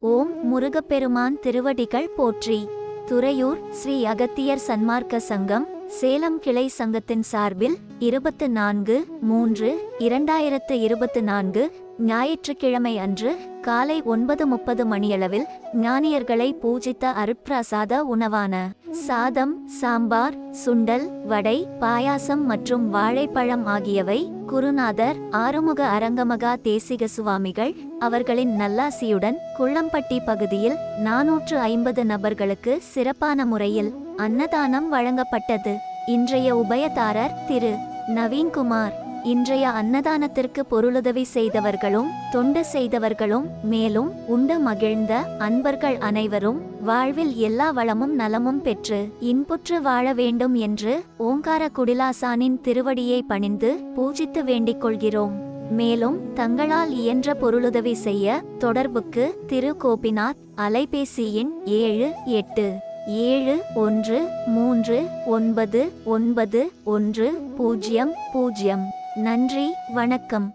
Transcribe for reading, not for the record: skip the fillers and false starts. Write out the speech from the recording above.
ஓம் முருகப்பெருமான் திருவடிகள் போற்றி. துறையூர் ஸ்ரீ அகத்தியர் சன்மார்க்க சங்கம் சேலம் கிளை சங்கத்தின் சார்பில் 24/3/2024 ஞாயிற்றுக்கிழமை அன்று காலை 9:30 மணியளவில் ஞானியர்களை பூஜித்த அருட்பிரசாத உணவான சாதம், சாம்பார், சுண்டல், வடை, பாயாசம் மற்றும் வாழைப்பழம் ஆகியவை குருநாதர் ஆறுமுக அரங்கமகா தேசிக சுவாமிகள் அவர்களின் நல்லாசியுடன் குள்ளம்பட்டி பகுதியில் 450 நபர்களுக்கு சிறப்பான முறையில் அன்னதானம் வழங்கப்பட்டது. இன்றைய உபயதாரர் திரு நவீன்குமார். இன்றைய அன்னதானத்திற்கு பொருளுதவி செய்தவர்களும் தொண்டு செய்தவர்களும் மேலும் உண்டு மகிழ்ந்த அன்பர்கள் அனைவரும் வாழ்வில் எல்லா வளமும் நலமும் பெற்று இன்புற்று வாழ வேண்டும் என்று ஓங்கார குடிலாசானின் திருவடியை பணிந்து பூஜித்து வேண்டிக் கொள்கிறோம். மேலும் தங்களால் இயன்ற பொருளுதவி செய்ய தொடர்புக்கு திரு கோபிநாத், அலைபேசி எண் 7871399100. நன்றி, வணக்கம்.